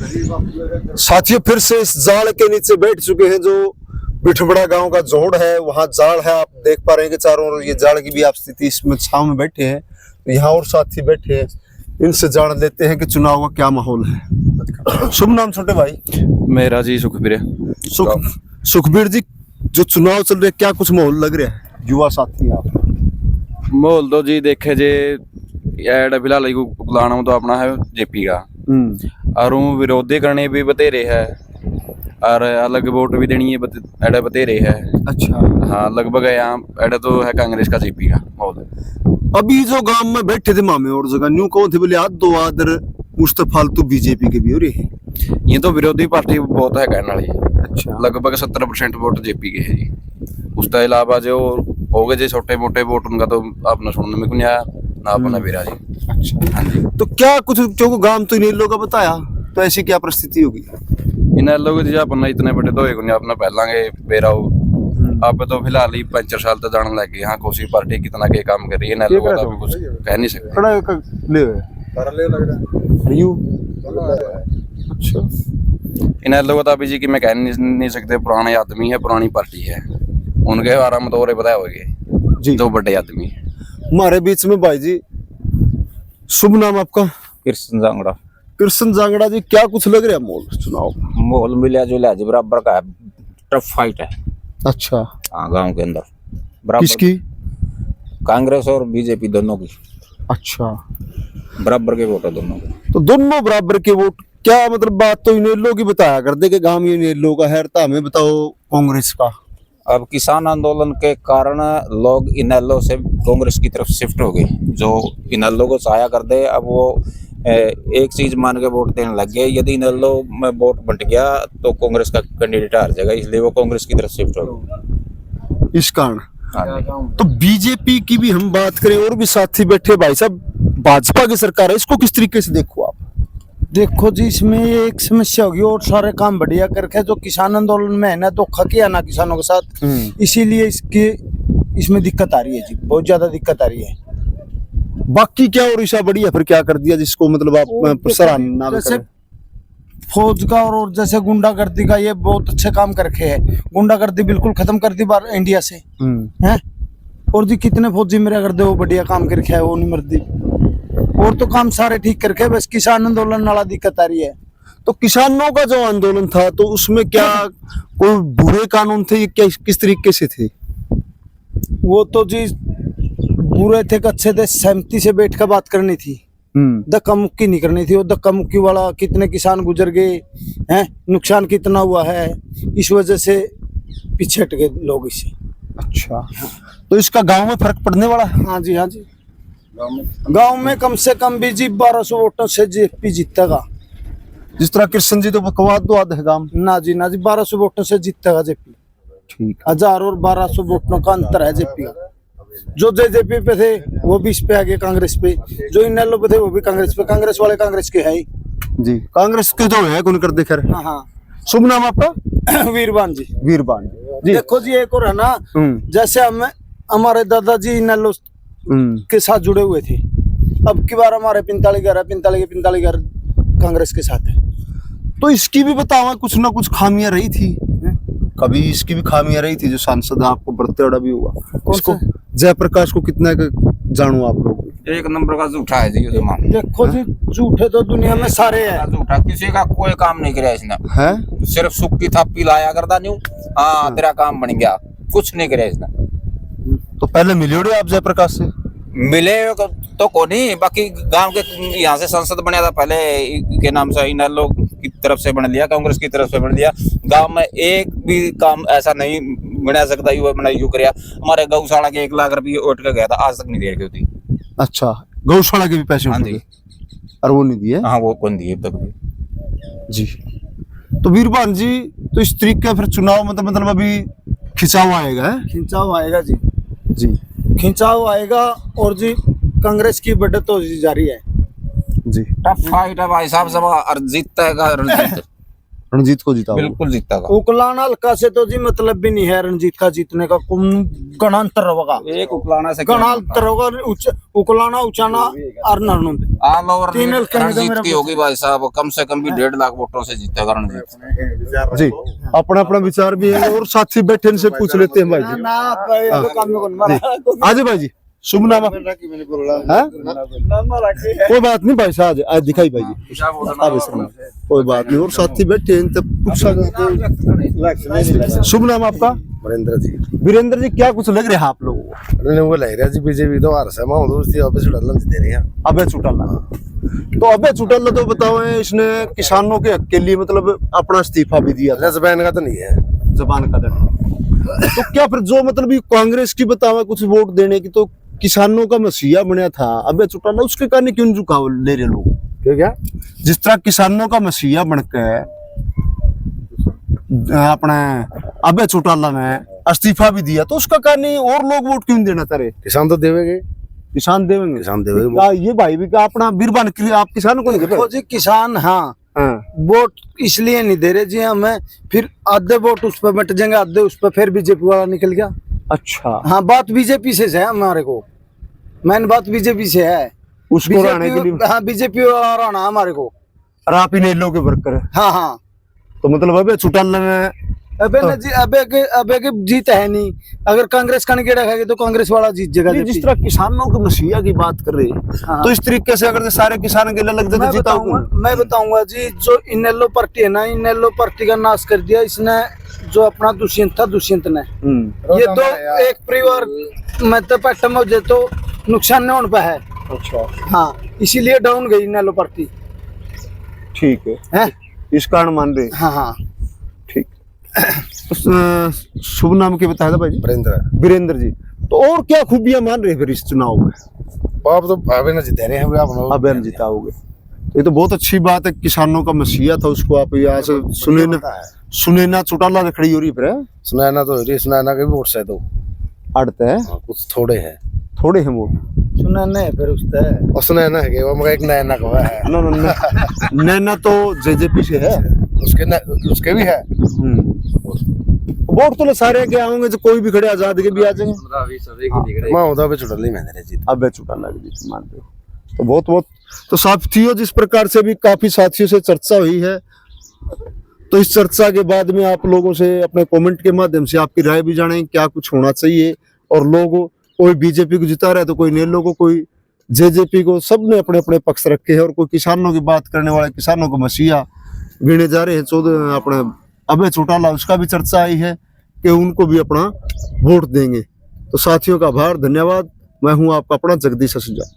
साथियों फिर से इस जाल के नीचे बैठ चुके हैं जो बिठबड़ा गांव का जोड़ है, वहां जाल है। आप देख पा रहे हैं कि चारों ओर ये जाल की भी आप स्थिति, इसमें छांव में बैठे हैं। यहाँ और साथी बैठे हैं, इनसे जान लेते हैं कि चुनाव का क्या माहौल है। शुभ नाम छोटे भाई? मेरा जी सुखबीर। सुखबीर जी, जो चुनाव चल रहे क्या कुछ माहौल लग रहा है? युवा साथी आप। माहौल तो जी देखे जे एड फिलहाल गुलाना तो अपना है जेपी का, और विरोधी करने भी बतेरे है, और अलग वोट भी देनी है एड बतेरे है। अच्छा, हाँ, लगभग यहाँ एड तो है कांग्रेस का जेपी का माहौल। अभी जो गांव में बैठे थे मामे और जगह न्यू कौन थे बोले, आज दो आदर मुस्त फालतू बीजेपी के भी हो रहे हैं। ये तो विरोधी पार्टी बहुत है कहने वाली। अच्छा, लगभग 70% वोट जेपी के है जी। उसके अलावा जो हो गए जो छोटे मोटे वोट, उनका तो आपने सुनने में को नहीं आया ना अपना बेरा जी। अच्छा, हाँ जी। तो क्या कुछ क्योंकि गांव तो इन लोगों का बताया, तो ऐसी क्या परिस्थिति होगी? इन लोग जी अपना इतने बड़े तो होए अपना पहला के बेरा हो। अब तो फिलहाल ही 5 साल तक जाने लगे। यहाँ कोसी पार्टी कितना के काम कर रही है, इन लोगों का भी कुछ कह नहीं सकते। खड़ा ले लग रहा है यू। अच्छा, इन लोगों का भी जी कि मैं कह नहीं सकते। पुराने आदमी है, पुरानी पार्टी है, उनके बारे में तो और बताया होगा जी। दो बड़े आदमी है हमारे बीच में भाई जी। शुभ नाम आपका? कृष्ण जांगड़ा। कृष्ण जांगड़ा जी, क्या कुछ लग रहा है माहौल चुनाव? माहौल मिला जुला जी बराबर का है, टफ फाइट है। अच्छा, हाँ, गांव के अंदर बराबर। किसकी? कांग्रेस और बीजेपी दोनों की। अच्छा, बराबर के वोट है दोनों के। तो दोनों बराबर के वोट, क्या मतलब? बात तो इन लोग ही बताया कर दे कि गांव में इन लोग का है, तो हमें बताओ कांग्रेस का। अब किसान आंदोलन के कारण लोग इनेलो से कांग्रेस की तरफ शिफ्ट हो गए। जो इनेलो को चाया कर दे, अब वो एक चीज मान के वोट देने लग गए। यदि इनेलो में वोट बंट गया तो कांग्रेस का कैंडिडेट हार जाएगा, इसलिए वो कांग्रेस की तरफ शिफ्ट हो गए इस कारण। हाँ। तो बीजेपी की भी हम बात करें, और भी साथी बैठे भाई साहब, भाजपा की सरकार है, इसको किस तरीके से देखो आप? देखो जी, इसमें एक समस्या होगी और सारे काम बढ़िया करके जो किसान आंदोलन में है ना, धोखा किया ना किसानों के साथ, इसीलिए इसमें दिक्कत आ रही है जी, बहुत ज्यादा दिक्कत आ रही है। बाकी क्या और ईशा बढ़िया फिर क्या कर दिया जिसको मतलब आप सराहना जैसे फौज का और जैसे गुंडागर्दी का, ये बहुत अच्छे काम करके है। गुंडागर्दी बिल्कुल खत्म कर दी बार इंडिया से हैं। और जी कितने फौजी मेरा कर दे, वो बढ़िया काम करके है, वो नहीं मर्दी। और तो काम सारे ठीक करके, बस किसान आंदोलन वाला दिक्कत आ रही है। तो किसानों का जो आंदोलन था, तो उसमें क्या कोई बुरे कानून थे, ये क्या किस तरीके से थे? वो तो जी बुरे थे, अच्छे थे, सहमति से बैठ कर बात करनी थी, धक्का मुक्की नहीं करनी थी। वो धक्का मुक्की वाला, कितने किसान गुजर गए हैं, नुकसान कितना हुआ है, इस वजह से पीछे हट गए लोग इससे। अच्छा, तो इसका गांव में फर्क पड़ने वाला है? हाँ जी, हाँ जी। गांव में कम से कम भी जी 1200 वोटों से जेपी जीतेगा। जिस तरह कृष्ण जी तो बकवाद है गांव ना जी, ना जी, 1200 वोटों से जीतेगा जेपी। ठीक, 1000 और 1200 वोटों का अंतर है जेपी का। जो जेजेपी पे थे वो भी इस पे आ गए कांग्रेस पे, जो इनेलो पे थे वो भी कांग्रेस पे। कांग्रेस वाले कांग्रेस के है ही जी, कांग्रेस के तो है कौन कर दे खैर। हाँ हाँ। शुभ नाम आपका? वीरबान जी। वीरबान जी। देखो जी, एक और है ना, जैसे हमारे दादाजी इनेलो के साथ जुड़े हुए थे, अब की बार हमारे 45 घर है, 45 घर कांग्रेस के साथ है। तो इसकी भी बतावा कुछ ना कुछ खामियां रही थी, कभी इसकी भी खामियां रही थी। जो सांसद आपको बरतेड़ा भी हुआ, इसको जयप्रकाश को कितना जानू आप लोग? एक नंबर का झूठा है जी। देखो जी, झूठे तो दुनिया में सारे हैं। झूठा, किसी का कोई काम नहीं किया इसने है, सिर्फ सुख की थापी लाया करता न्यू। हाँ, तेरा काम बन गया, कुछ नहीं किया इसने। तो पहले मिले हो आप जयप्रकाश से? मिले तो को नहीं, बाकी गांव के यहाँ से संसद बना था पहले के नाम से, इन लोग की तरफ से बना लिया, कांग्रेस की तरफ से बना लिया। गांव में एक भी काम ऐसा नहीं बना सकता यू बना यू कर। हमारे गौशाला के 1 लाख रुपये उठ के गया था, आज तक नहीं दे रही होती। अच्छा, गौशाला के भी पैसे? हाँ जी। और वो नहीं दिए? हाँ, वो कौन दिए तक भी जी। तो वीरबान जी, तो इस तरीके फिर चुनाव मतलब अभी खिंचाव आएगा है? खिंचाव आएगा जी, जी खिंचाव आएगा। और जी कांग्रेस की बढ़त तो जारी है जी। टफ फाइट है भाई साहब, सब जीतता है। रणजीत को जिताओगे? बिल्कुल जीतेगा। उकलाना हल्का से तो जी मतलब भी नहीं है रणजीत का जीतने का, गणांतर होगा, एक उकलाना से क्या गणांतर होगा, उकलाना उचाना और नरनुंद ऑल ओवर तीन हल्के में तो रणजीत मेरा की होगी भाई साहब, कम से कम भी 1.5 लाख वोटों से जीतेगा रणजीत। जी, अपना अपना विचार भी है और साथी बैठे इनसे पूछ लेते हैं भाई जी। आज भाई जी शुभ नाम है? कोई बात नहीं भाई साहब, आज दिखाई भाई जी, कोई बात नहीं, और साथी बैठे हैं तब पूछा। शुभ नाम आपका? वीरेंद्र जी। वीरेंद्र जी, क्या कुछ लग रहा है आप लोगों को? वो लग रहा जी बीजेपी तो हार से माहौल दोस्ती अबे चुटाला दे रहे हैं। अबे चौटाला, तो अबे चौटाला तो बताओ इसने किसानों के हक के लिए मतलब अपना इस्तीफा भी दिया था। जबान का तो नहीं है, जबान का दर्द। तो क्या फिर जो मतलब ये कांग्रेस की बतावा कुछ वोट देने की, तो किसानों का मसीहा बना था अबे चौटाला, उसके कारण क्यों झुकाव ले रहे लोग? क्यों क्या? जिस तरह किसानों का मसीहा बनकर अपने अबे चौटाला ने इस्तीफा भी दिया, तो उसका कारण और लोग वोट क्यों देना चाह रहे? किसान तो देवेंगे, किसान देवेंगे, किसान देवेंगे। क्या ये भाई भी क्या अपना बीरबान के लिए आप किसान को नहीं दे देखो जी किसान, हाँ हाँ। वोट इसलिए नहीं दे रहे जी हमें, फिर आधे वोट उस पर बट जाएंगे, आधे उस पर, फिर बीजेपी वाला निकल गया। अच्छा, हाँ बात बीजेपी से है हमारे को, मेन बात बीजेपी से है, उसको रहने के लिए। हाँ बीजेपी वाला रहना हमारे को। और आप ही नहीं लोगे वर्कर, हाँ हाँ, तो मतलब अबे चौटाला ने अबे न जी, अबे के जीत है नहीं, अगर कांग्रेस का निकेड़ा खाएगी तो कांग्रेस वाला जीत जाएगा। जिस तरह किसानों के मसीहा की बात कर रहे हैं, हाँ। तो इस तरीके से अगर सारे किसान गले लग जाते जीताओगे? मैं बताऊंगा जी, जो इनेलो पार्टी है ना, इनेलो पार्टी का नाश कर दिया इसने, जो अपना दुष्यंत था, दुष्यंत ने। ये दो एक परिवार में तो पैटर्न हो जाए तो नुकसान नहीं होने पाया है। अच्छा, हाँ इसीलिए डाउन गई इनेलो पार्टी ठीक है, है। इस कारण मान रहे। हाँ हाँ ठीक। शुभ नाम के बताया था भाई जी? वीरेंद्र। वीरेंद्र जी, तो और क्या खूबियां मान रहे हैं फिर इस चुनाव में? आप तो अबे न जीते रहे हैं, आप अब हम जिताओगे, ये तो बहुत अच्छी बात है। किसानों का मसीहा था, उसको आप यहाँ से सुने ना चौटाला खड़ी हो रही फिर है? सुनैना तो सुनैना के वोट से तो अड़ते हैं, कुछ थोड़े हैं, थोड़े हैं वोट। सुना नहीं फिर उससे और सुनैना है वो मगर एक नैना का है ना ना नैना तो जेजेपी से है, उसके भी है। वोट तो सारे के आओगे, जो कोई भी खड़े आजाद के भी आ जाएंगे। मां होता पे चुटाली में रहे जीत। अब चौटाला की जीत मानते हो, तो बहुत बहुत तो साथियों, जिस प्रकार से भी काफी साथियों से चर्चा हुई है, तो इस चर्चा के बाद में आप लोगों से अपने कमेंट के माध्यम से आपकी राय भी जाने क्या कुछ होना चाहिए। और लोग कोई बीजेपी को जिता रहा है तो कोई नेलो को, कोई जेजेपी को, सबने अपने अपने पक्ष रखे हैं। और कोई किसानों की बात करने वाले, किसानों को मसीहा गिने जा रहे हैं 14 अपने अबे चौटाला, उसका भी चर्चा आई है कि उनको भी अपना वोट देंगे। तो साथियों का आभार, धन्यवाद। मैं हूं आपका अपना जगदीश असुजा।